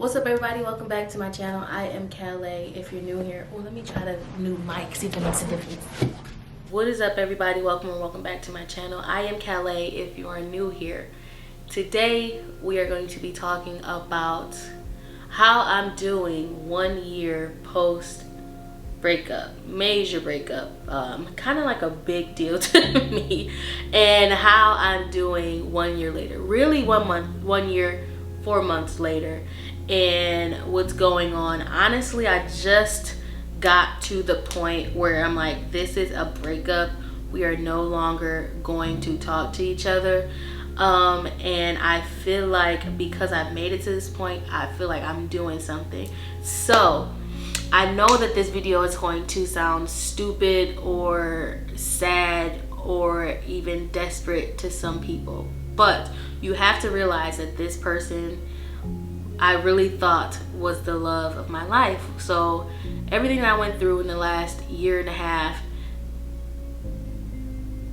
What's up, everybody? Welcome back to my channel. I am Calais. If you're new here, let me try the new mic, see if it makes a difference. What is up, everybody? Welcome back to my channel. I am Calais. If you are new here, today we are going to be talking about how I'm doing 1 year post breakup, major breakup, kind of like a big deal to me, and how I'm doing 1 year later, really 1 month, 1 year, 4 months later, and what's going on. Honestly, I just got to the point where I'm like, this is a breakup. We are no longer going to talk to each other. And I feel like because I've made it to this point, I feel like I'm doing something. So I know that this video is going to sound stupid or sad or even desperate to some people, but you have to realize that this person I really thought was the love of my life. So everything that I went through in the last year and a half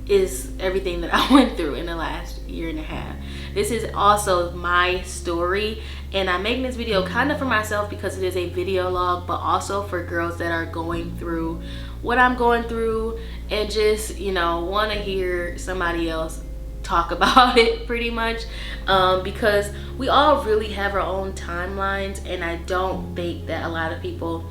is everything that I went through in the last year and a half. This is also my story, and I'm making this video kind of for myself because it is a video log, but also for girls that are going through what I'm going through and just, you know, want to hear somebody else talk about it, pretty much, because we all really have our own timelines, and I don't think that a lot of people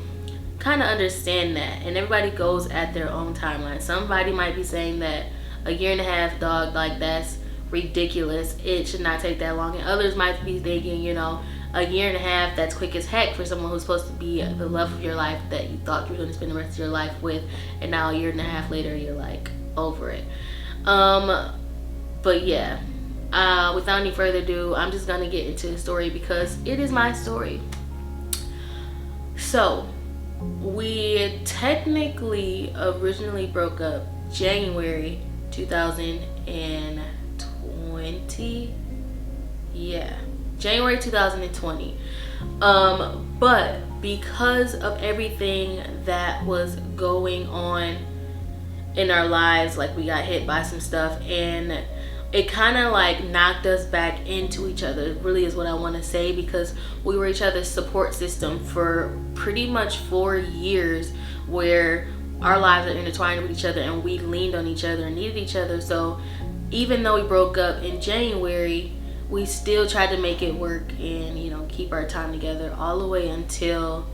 kind of understand that, and everybody goes at their own timeline. Somebody might be saying that a year and a half, dog, like that's ridiculous, it should not take that long, and others might be thinking, you know, a year and a half, that's quick as heck for someone who's supposed to be the love of your life that you thought you were going to spend the rest of your life with, and now a year and a half later you're like over it. But yeah, without any further ado, I'm just gonna get into the story because it is my story. So we technically originally broke up January 2020. Yeah, January 2020. But because of everything that was going on in our lives, like we got hit by some stuff, and it kind of like knocked us back into each other, really is what I want to say, because we were each other's support system for pretty much 4 years, where our lives are intertwined with each other and we leaned on each other and needed each other. So even though we broke up in January, we still tried to make it work and, you know, keep our time together all the way until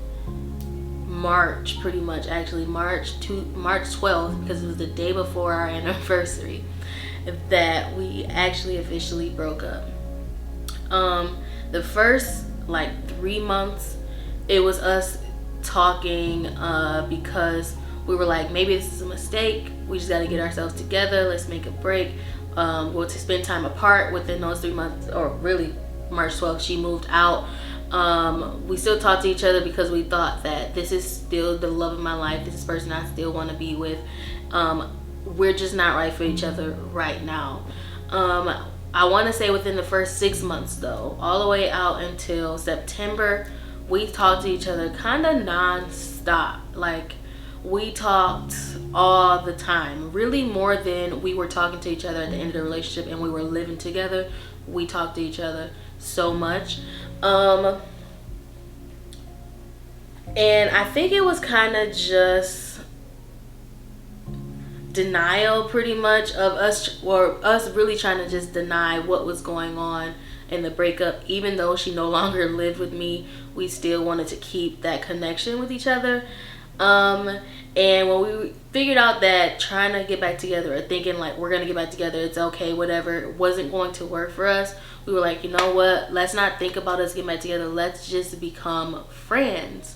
March, pretty much, actually March 12th, because it was the day before our anniversary, that we actually officially broke up. The first like 3 months, it was us talking because we were like, maybe this is a mistake, we just got to get ourselves together, let's make a break. We'll to spend time apart. Within those 3 months, or really March 12th, she moved out. We still talked to each other because we thought that this is still the love of my life, this is the person I still want to be with. We're just not right for each other right now. I want to say within the first 6 months, though, all the way out until September, we talked to each other kind of non-stop. Like, we talked all the time, really more than we were talking to each other at the end of the relationship and we were living together. We talked to each other so much. And I think it was kind of just denial, pretty much, of us, or us really trying to just deny what was going on in the breakup. Even though she no longer lived with me, we still wanted to keep that connection with each other. And when we figured out that trying to get back together, or thinking like we're gonna get back together, it's okay, whatever, it wasn't going to work for us, we were like, you know what, let's not think about us getting back together, let's just become friends.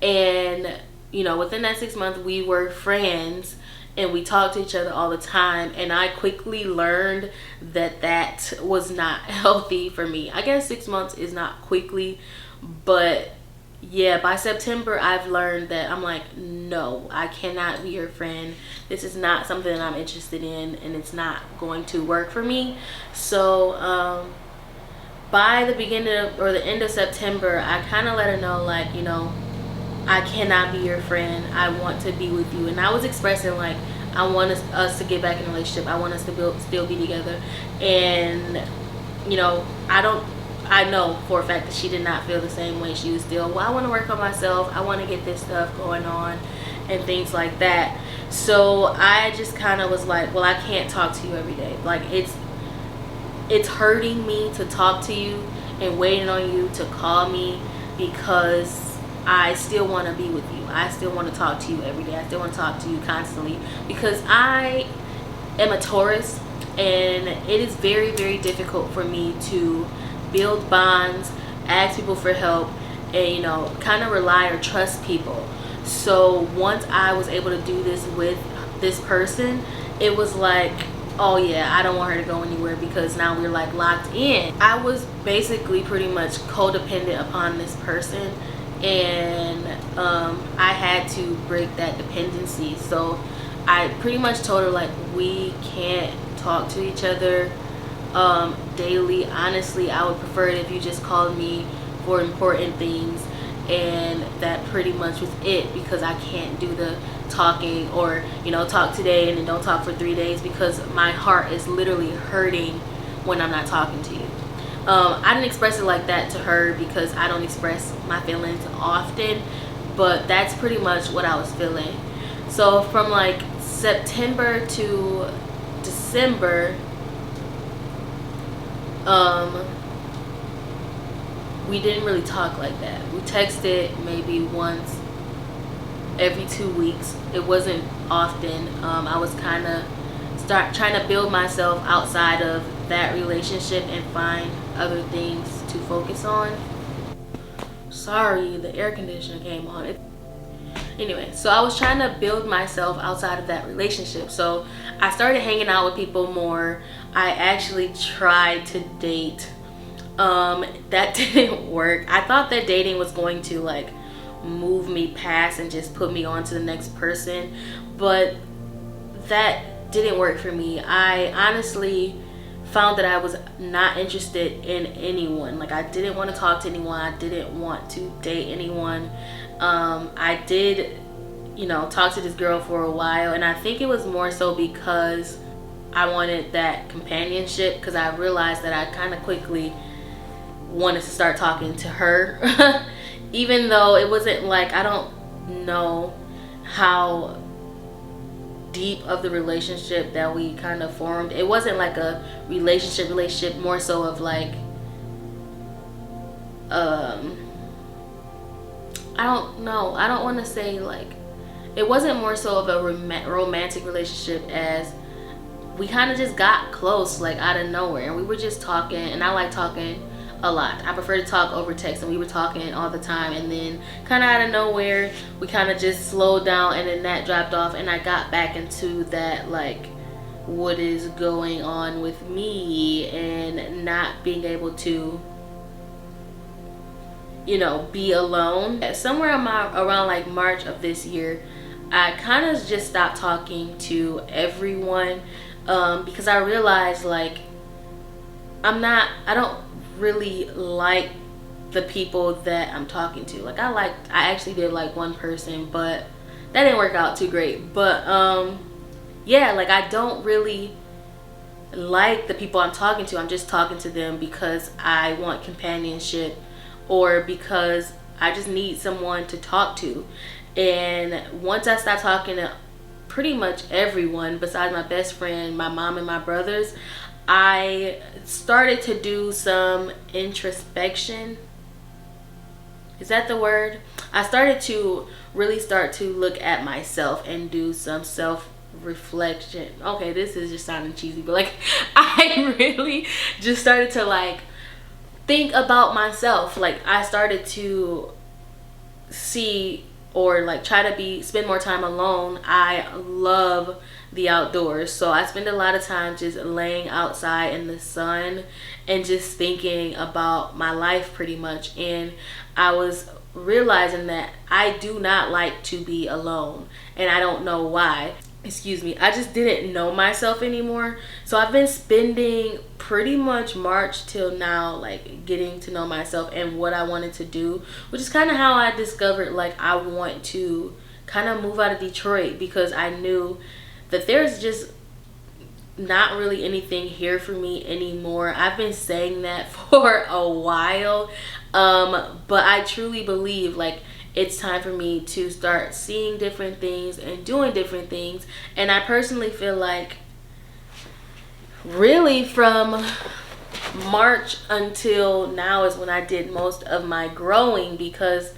And, you know, within that 6 months, we were friends and we talked to each other all the time, and I quickly learned that that was not healthy for me. I guess 6 months is not quickly, but yeah, by September I've learned that I'm like, no, I cannot be your friend. This is not something that I'm interested in, and it's not going to work for me. So by the beginning of, or the end of September, I kind of let her know, like, you know, I cannot be your friend, I want to be with you. And I was expressing like, I want us to get back in a relationship, I want us to still be together. And, you know, I I know for a fact that she did not feel the same way. She was still, well, I want to work on myself, I want to get this stuff going on and things like that. So I just kind of was like, well, I can't talk to you every day. Like, it's hurting me to talk to you and waiting on you to call me, because I still want to be with you. I still want to talk to you every day. I still want to talk to you constantly, because I am a Taurus, and it is very, very difficult for me to build bonds, ask people for help, and, you know, kind of rely or trust people. So once I was able to do this with this person, it was like, oh yeah, I don't want her to go anywhere, because now we're like locked in. I was basically pretty much codependent upon this person, and I had to break that dependency. So I pretty much told her, like, we can't talk to each other daily. Honestly, I would prefer it if you just called me for important things, and that pretty much was it, because I can't do the talking, or, you know, talk today and then don't talk for 3 days, because my heart is literally hurting when I'm not talking to you. I didn't express it like that to her, because I don't express my feelings often, but that's pretty much what I was feeling. So from like September to December, we didn't really talk like that. We texted maybe once every 2 weeks. It wasn't often. I was kind of trying to build myself outside of that relationship and find other things to focus on. Sorry, the air conditioner came on. Anyway, so I was trying to build myself outside of that relationship. So I started hanging out with people more. I actually tried to date. That didn't work. I thought that dating was going to like move me past and just put me on to the next person, but that didn't work for me. I honestly found that I was not interested in anyone. Like, I didn't want to talk to anyone. I didn't want to date anyone. I did, you know, talk to this girl for a while, and I think it was more so because I wanted that companionship, because I realized that I kind of quickly wanted to start talking to her. Even though it wasn't like, I don't know how deep of the relationship that we kind of formed. It wasn't like a relationship, more so of like, I don't know, I don't want to say like, it wasn't more so of a romantic relationship, as we kind of just got close like out of nowhere, and we were just talking, and I like talking a lot. I prefer to talk over text, and we were talking all the time, and then kind of out of nowhere we kind of just slowed down, and then that dropped off, and I got back into that like, what is going on with me, and not being able to, you know, be alone. Somewhere around like March of this year, I kind of just stopped talking to everyone, because I realized like, I don't really like the people that I'm talking to. Like, I actually did like one person, but that didn't work out too great. But yeah, like, I don't really like the people I'm talking to. I'm just talking to them because I want companionship, or because I just need someone to talk to. And once I stopped talking to pretty much everyone besides my best friend, my mom, and my brothers, I started to do some introspection. Is that the word? I started to really start to look at myself and do some self-reflection. Okay, this is just sounding cheesy, but like, I really just started to like think about myself. Like, I started to see, or like try to spend more time alone. I love the outdoors, so I spend a lot of time just laying outside in the sun and just thinking about my life pretty much. And I was realizing that I do not like to be alone, and I don't know why. Excuse me, I just didn't know myself anymore. So I've been spending pretty much March till now like getting to know myself and what I wanted to do, which is kind of how I discovered like I want to kind of move out of Detroit, because I knew that there's just not really anything here for me anymore. I've been saying that for a while, but I truly believe like it's time for me to start seeing different things and doing different things. And I personally feel like really from March until now is when I did most of my growing, because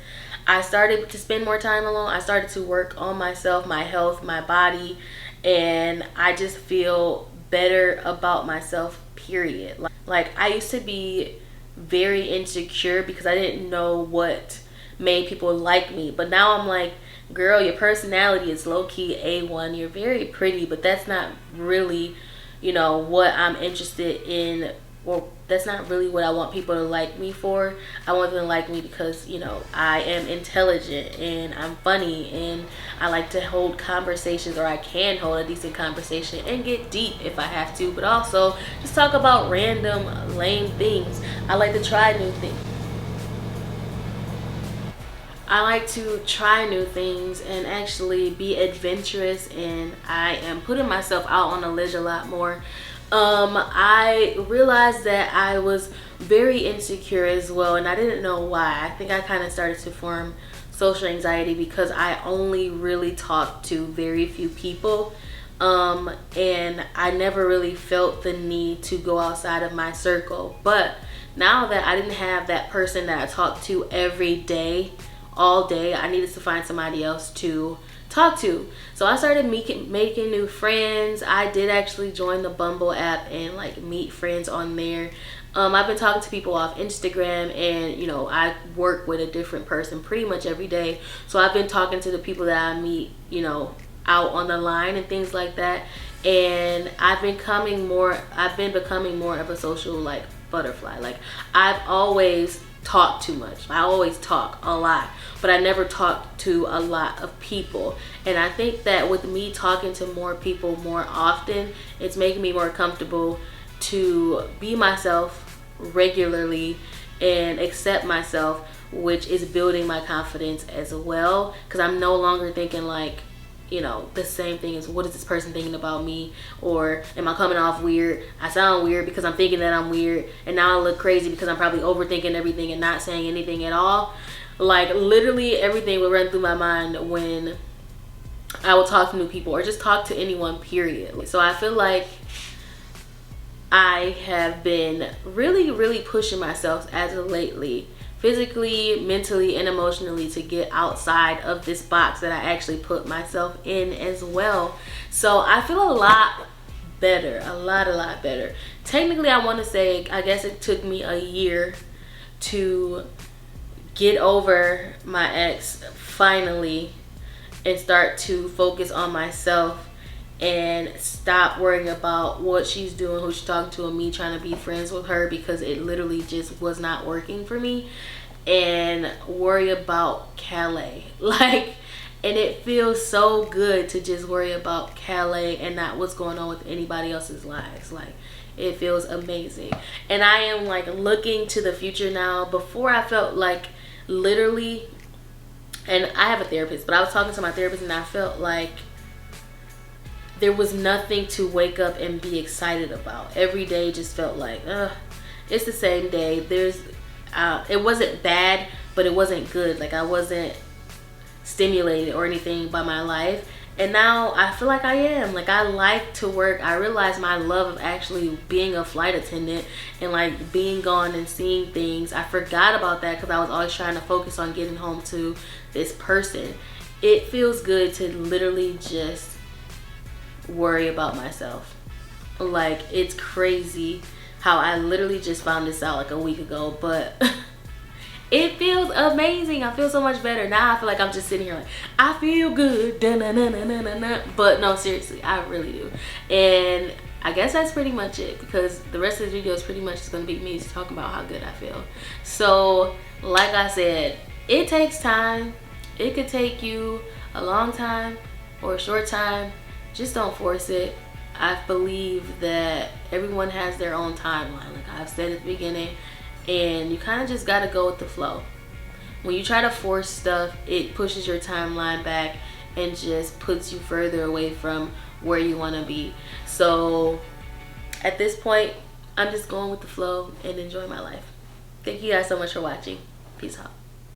I started to spend more time alone. I started to work on myself, my health, my body, and I just feel better about myself, period. Like I used to be very insecure because I didn't know what made people like me, but now I'm like, girl, your personality is low-key A1. You're very pretty, but that's not really, you know, what I'm interested in. Well, that's not really what I want people to like me for. I want them to like me because, you know, I am intelligent and I'm funny and I like to hold conversations, or I can hold a decent conversation and get deep if I have to, but also just talk about random lame things. I like to try new things. I like to try new things and actually be adventurous, and I am putting myself out on the ledge a lot more. I realized that I was very insecure as well, and I didn't know why. I think I kind of started to form social anxiety because I only really talked to very few people, and I never really felt the need to go outside of my circle. But now that I didn't have that person that I talked to every day, all day, I needed to find somebody else to talk to. So I started making new friends. I did actually join the Bumble app and like meet friends on there. I've been talking to people off Instagram, and you know, I work with a different person pretty much every day. So I've been talking to the people that I meet, you know, out on the line and things like that. And I've been becoming more of a social like butterfly. Like I've always talk too much. I always talk a lot, but I never talk to a lot of people. And I think that with me talking to more people more often, it's making me more comfortable to be myself regularly and accept myself, which is building my confidence as well, because I'm no longer thinking like, you know, the same thing as what is this person thinking about me, or am I coming off weird? I sound weird because I'm thinking that I'm weird, and now I look crazy because I'm probably overthinking everything and not saying anything at all. Like literally everything would run through my mind when I would talk to new people or just talk to anyone, period. So I feel like I have been really pushing myself as of lately, physically, mentally, and emotionally, to get outside of this box that I actually put myself in as well. So I feel a lot better, a lot better. Technically, I want to say, I guess it took me a year to get over my ex finally and start to focus on myself and stop worrying about what she's doing, who she's talking to, and me trying to be friends with her, because it literally just was not working for me, and worry about Calais. Like, and it feels so good to just worry about Calais and not what's going on with anybody else's lives. Like, it feels amazing. And I am like looking to the future now. Before I felt like literally, and I have a therapist, but I was talking to my therapist and I felt like there was nothing to wake up and be excited about. Every day just felt like, it's the same day. It wasn't bad, but it wasn't good. Like I wasn't stimulated or anything by my life. And now I feel like I am. Like I like to work. I realized my love of actually being a flight attendant and like being gone and seeing things. I forgot about that because I was always trying to focus on getting home to this person. It feels good to literally just worry about myself. Like, it's crazy how I literally just found this out like a week ago, but it feels amazing. I feel so much better now. I feel like I'm just sitting here like, I feel good, but no, seriously, I really do. And I guess that's pretty much it, because the rest of the video is pretty much just gonna be me talking about how good I feel. So like I said, it takes time. It could take you a long time or a short time. Just don't force it. I believe that everyone has their own timeline, like I've said at the beginning, and you kind of just got to go with the flow. When you try to force stuff, it pushes your timeline back and just puts you further away from where you want to be. So at this point, I'm just going with the flow and enjoying my life. Thank you guys so much for watching. Peace out.